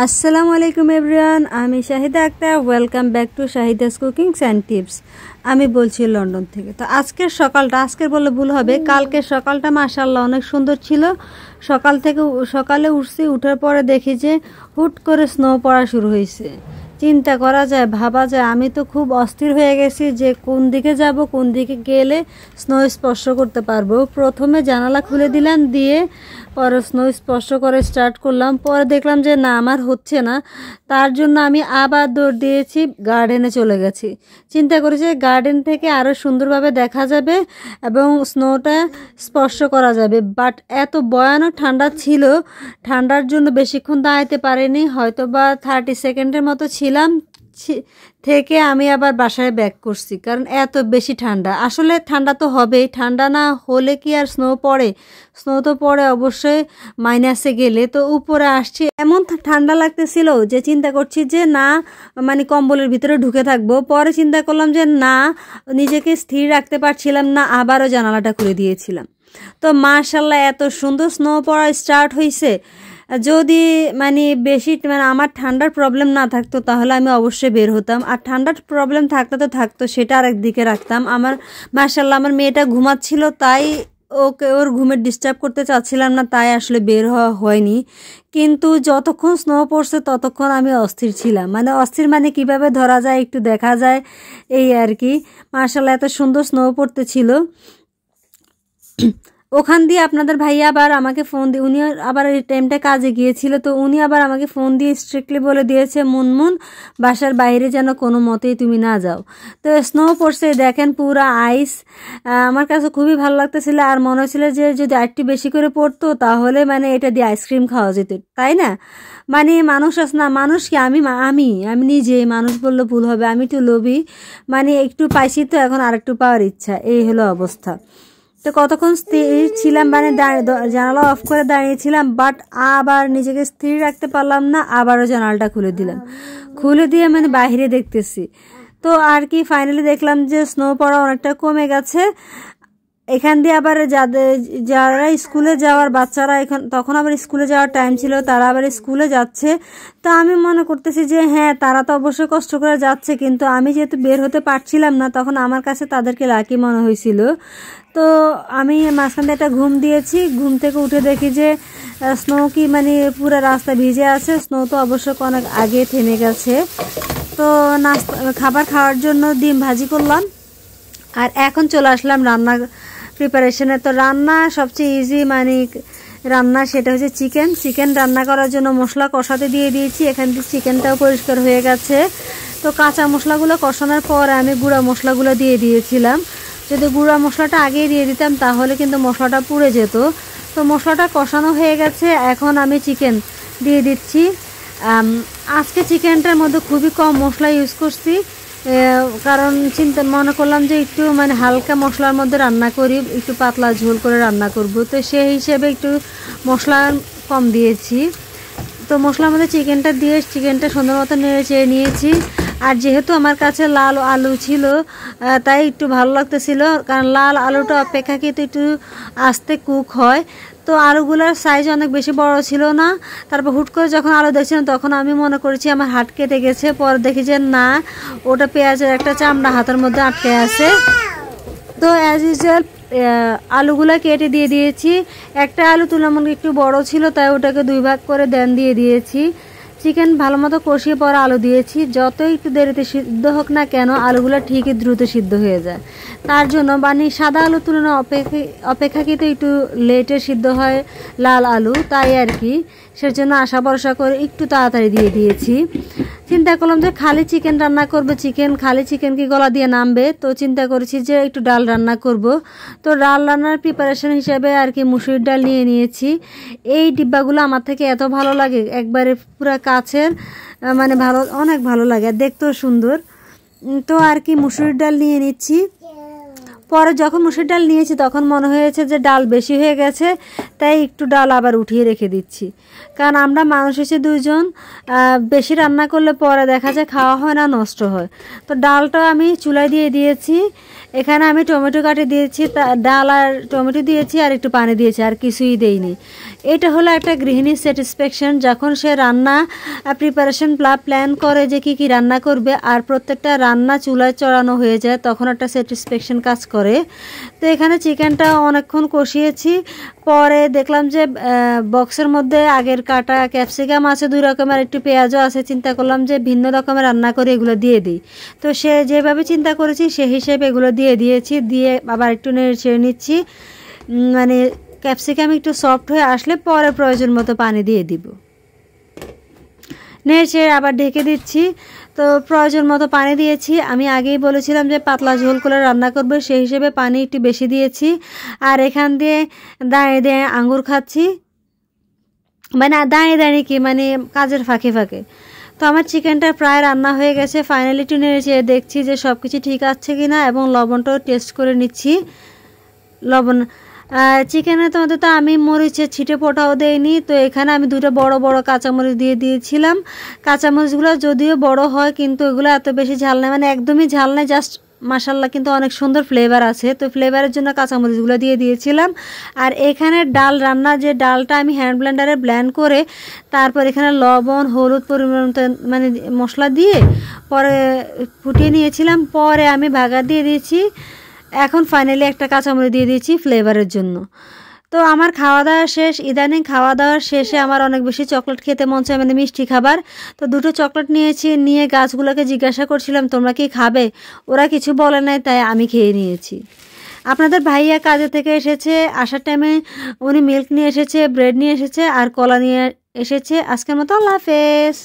আসসালামু আলাইকুম এভরিওয়ান, আমি Shahida Akhtar. Welcome back to Shahida's cookings and tips. আমি বলছি লন্ডন থেকে। তো আজকের বললে ভুল হবে, কালকের সকালটা মাশাআল্লাহ অনেক সুন্দর ছিল। সকালে উঠছি, উঠার পরে দেখি যে হুট করে স্নো পড়া শুরু হয়েছে। চিন্তা করা যায়, ভাবা যায়, আমি তো খুব অস্থির হয়ে গেছি যে কোন দিকে যাব, কোন দিকে গেলে স্নো স্পর্শ করতে পারবো। প্রথমে জানালা খুলে দিলাম, দিয়ে পরে স্নো স্পর্শ করে স্টার্ট করলাম। পরে দেখলাম যে না, আমার হচ্ছে না। তার জন্য আমি আবার দৌড় দিয়েছি, গার্ডেনে চলে গেছি। চিন্তা করেছি গার্ডেন থেকে আরও সুন্দরভাবে দেখা যাবে এবং স্নোটা স্পর্শ করা যাবে। বাট এত ভয়ানক ঠান্ডা ছিল, ঠান্ডার জন্য বেশিক্ষণ দাঁড়াতে পারিনি, হয়তো বা 30 সেকেন্ডের মতো ছিলাম। থেকে আমি আবার বাসায় ব্যাক করছি, কারণ এত বেশি ঠান্ডা। আসলে ঠান্ডা তো হবেই, ঠান্ডা না হলে কি আর স্নো পড়ে? স্নো তো পড়ে অবশ্যই মাইনাসে গেলে। তো উপরে আসছি, এমন ঠান্ডা লাগতেছিল যে চিন্তা করছি যে না, মানে কম্বলের ভিতরে ঢুকে থাকবো। পরে চিন্তা করলাম যে না, নিজেকে স্থির রাখতে পারছিলাম না, আবারও জানালাটা খুলে দিয়েছিলাম। তো মাশাআল্লাহ এত সুন্দর স্নো পড়া স্টার্ট হয়েছে। যদি বেশি আমার ঠান্ডার প্রবলেম না থাকতো তাহলে আমি অবশ্যই বের হতাম, আর ঠান্ডার প্রবলেম থাকতো সেটা আরেক দিকে রাখতাম। মাশাআল্লাহ আমার মেয়েটা ঘুমাচ্ছিল, তাই ওর ঘুমের ডিস্টার্ব করতে চাচ্ছিলাম না, তাই আসলে বের হওয়া হয়নি। কিন্তু যতক্ষণ স্নো পড়ছে ততক্ষণ আমি অস্থির ছিলাম। অস্থির কিভাবে ধরা যায়, একটু দেখা যায়, এই আর কি। মাশাআল্লাহ এত সুন্দর স্নো পড়তেছিল। ওখান দিয়ে আপনাদের ভাইয়া আবার আমাকে ফোন দিয়ে, উনি আবার এই টাইমটা কাজে গিয়েছিল, তো উনি আবার আমাকে ফোন দিয়ে স্ট্রিক্টলি বলে দিয়েছে, মুনমুন বাসার বাইরে যেন কোনো মতেই তুমি না যাও। তো স্নো পড়ছে, দেখেন পুরা আইস। আমার কাছে খুবই ভালো লাগতেছিল, আর মনে হচ্ছিল যে যদি আরেকটু বেশি করে পড়তো তাহলে এটা দিয়ে আইসক্রিম খাওয়া যেত, তাই না? মানুষ আছে না, মানুষ কি, আমি নিজে মানুষ বললে ভুল হবে, আমি তো লোভী। একটু পাইছি তো এখন আরেকটু পাওয়ার ইচ্ছা, এই হলো অবস্থা। তো কতক্ষণ স্থির ছিলাম, জানালা অফ করে দাঁড়িয়েছিলাম, বাট আবার নিজেকে স্থির রাখতে পারলাম না, আবারও জানালাটা খুলে দিলাম। খুলে দিয়ে বাইরে দেখতেছি। তো আর কি, ফাইনালি দেখলাম যে স্নো পড়া অনেকটা কমে গেছে। এখান দিয়ে আবার যারা স্কুলে যাওয়ার বাচ্চারা, তখন আবার স্কুলে যাওয়ার টাইম ছিল, তারা আবার স্কুলে যাচ্ছে। তো আমি মনে করতেছি যে হ্যাঁ, তারা তো অবশ্যই কষ্ট করে যাচ্ছে, কিন্তু আমি যেহেতু বের হতে পারছিলাম না, তখন আমার কাছে তাদেরকে লাকি মনে হয়েছিল। তো আমি মাঝখান দিয়ে একটা ঘুম দিয়েছি, ঘুম থেকে উঠে দেখি যে স্নো কি পুরো রাস্তা ভিজে আছে। স্নো তো অবশ্য অনেক আগে থেমে গেছে। তো খাবার খাওয়ার জন্য ডিম ভাজি করলাম, আর এখন চলে আসলাম রান্না প্রিপারেশনে। তো রান্না সবচেয়ে ইজি রান্না, সেটা হচ্ছে চিকেন রান্না করার জন্য মশলা কষাতে দিয়ে দিয়েছি। এখান থেকে চিকেনটাও পরিষ্কার হয়ে গেছে। তো কাঁচা মশলাগুলো কষানোর পর আমি গুঁড়া মশলাগুলো দিয়ে দিয়েছিলাম। যদি গুঁড়া মশলাটা আগেই দিয়ে দিতাম তাহলে কিন্তু মশলাটা পুড়ে যেত। তো মশলাটা কষানো হয়ে গেছে, এখন আমি চিকেন দিয়ে দিচ্ছি। আজকে চিকেনটার মধ্যে খুবই কম মশলা ইউজ করছি, কারণ মনে করলাম যে একটু হালকা মশলার মধ্যে রান্না করি, একটু পাতলা ঝোল করে রান্না করব। তো সেই হিসেবে একটু মশলা কম দিয়েছি। তো মশলার মধ্যে চিকেনটা দিয়ে চিকেনটা সুন্দর মতো নেড়ে চেড়ে নিয়েছি। আর যেহেতু আমার কাছে লাল আলু ছিল, তাই একটু ভালো লাগতেছিল, কারণ লাল আলুটা অপেক্ষাকৃত একটু আস্তে কুক হয়। তো আলুগুলোর সাইজ অনেক বেশি বড় ছিল না। তারপর হুট করে যখন আলু দেখছিলাম তখন আমি মনে করেছি আমার হাত কেটে গেছে। পরে দেখি যে না, ওটা পেঁয়াজের একটা চামড়া হাতের মধ্যে আটকে আছে। তো অ্যাজ ইউজুয়াল আলুগুলো কেটে দিয়ে দিয়েছি। একটা আলু তুলনামূলক একটু বড় ছিল, তাই ওটাকে 2 ভাগ করে দিয়ে দিয়েছি। চিকেন ভালো মতো কষিয়ে পরে আলু দিয়েছি। যতই একটু দেরিতে সিদ্ধ হোক না কেন, আলুগুলো ঠিকই দ্রুত সিদ্ধ হয়ে যায়। তার জন্য সাদা আলুর তুলনায় অপেক্ষাকৃত একটু লেটে সিদ্ধ হয় লাল আলু, তাই আর কি। সেজন্য আশা ভরসা করে একটু তাড়াতাড়ি দিয়ে দিয়েছি। চিন্তা করলাম যে খালি চিকেন রান্না করবো, খালি চিকেন কি গলা দিয়ে নামবে? তো চিন্তা করেছি যে একটু ডাল রান্না করব। তো ডাল রান্নার প্রিপারেশন হিসেবে আর কি মুসুরির ডাল নিয়ে নিয়েছি। এই ডিব্বাগুলো আমার থেকে এত ভালো লাগে, একবারে পুরো কাছের, অনেক ভালো লাগে, দেখতেও সুন্দর। তো আর কি মুসুরির ডাল নিয়ে নিচ্ছি। পরে যখন মুসুর ডাল নিয়েছি তখন মনে হয়েছে যে ডাল বেশি হয়ে গেছে, তাই একটু ডাল আবার উঠিয়ে রেখে দিচ্ছি। কারণ আমরা মানুষ এসে 2 জন, বেশি রান্না করলে পরে দেখা যায় খাওয়া হয় না, নষ্ট হয়। তো ডালটা আমি চুলায় দিয়ে দিয়েছি। এখানে আমি টমেটো কাটে দিয়েছি, ডাল আর টমেটো দিয়েছি আর একটু পানি দিয়েছি, আর কিছুই দেইনি। এটা হলো একটা গৃহিণীর স্যাটিসফ্যাকশন, যখন সে রান্না প্রিপারেশন প্ল্যান করে যে কি কি রান্না করবে আর প্রত্যেকটা রান্না চুলায় চড়ানো হয়ে যায়, তখন একটা স্যাটিসফ্যাকশন কাজ করে। তো এখানে চিকেনটা অনেকক্ষণ কষিয়েছি। পরে দেখলাম যে বক্সের মধ্যে আগের কাটা ক্যাপসিকাম আছে 2 রকমের, একটু পেঁয়াজও আছে। চিন্তা করলাম যে ভিন্ন রকমের রান্না করে এগুলো দিয়ে দিই। তো সে যেভাবে চিন্তা করেছি সেই হিসেবে এগুলো দিয়ে দিয়েছি। দিয়ে আবার একটু নেড়ে নিচ্ছি, মানে ক্যাপসিকাম একটু সফট হয়ে আসলে পরে প্রয়োজন মতো পানি দিয়ে দিব। নেড়ে আবার ঢেকে দিচ্ছি। তো প্রয়োজন মতো পানি দিয়েছি। আমি আগেই বলেছিলাম যে পাতলা ঝোল করে রান্না করবে, সেই হিসেবে পানি একটু বেশি দিয়েছি। আর এখান দিয়ে দাঁড়িয়ে আঙ্গুর খাচ্ছি, মানে দাঁড়িয়ে কি, মানে কাজের ফাঁকে ফাঁকে। তো আমার চিকেনটা প্রায় রান্না হয়ে গেছে। ফাইনালি একটু নেড়ে দেখছি যে সব কিছু ঠিক আছে কি না, এবং লবণটাও টেস্ট করে নিচ্ছি। লবণ চিকেনের মধ্যে তো আমি মরিচের ছিটে ফোটাও দেইনি। তো এখানে আমি 2টা বড় বড় কাঁচামরিচ দিয়ে দিয়েছিলাম। কাঁচামরিচগুলো যদিও বড় হয় কিন্তু এগুলো এত বেশি ঝাল নেই, মানে একদমই ঝাল নেই, জাস্ট মাশাল্লাহ কিন্তু অনেক সুন্দর ফ্লেভার আছে। তো ফ্লেভারের জন্য কাঁচামরিচগুলো দিয়ে দিয়েছিলাম। আর এখানে ডাল রান্না, যে ডালটা আমি হ্যান্ড ব্লেন্ডারে ব্লেন্ড করে তারপর এখানে লবণ হলুদ পরিমাণ মানে মশলা দিয়ে পরে ফুটিয়ে নিয়েছিলাম। পরে আমি বাগার দিয়ে দিয়েছি। এখন ফাইনালি একটা কাঁচামরিচ দিয়ে দিয়েছি ফ্লেভারের জন্য। তো আমার খাওয়া দাওয়া শেষ। ইদানিং খাওয়া দাওয়ার শেষে আমার অনেক বেশি চকলেট খেতে মন চায়, মানে মিষ্টি খাবার। তো 2টো চকলেট নিয়েছি, নিয়ে গাছগুলোকে জিজ্ঞাসা করছিলাম তোমরা কি খাবে, ওরা কিছু বলে নাই, তাই আমি খেয়ে নিয়েছি। আপনাদের ভাইয়া কাজে থেকে এসেছে, আসার টাইমে উনি মিল্ক নিয়ে এসেছে, ব্রেড নিয়ে এসেছে আর কলা নিয়ে এসেছে। আজকের মতো আল্লাহ হাফেজ।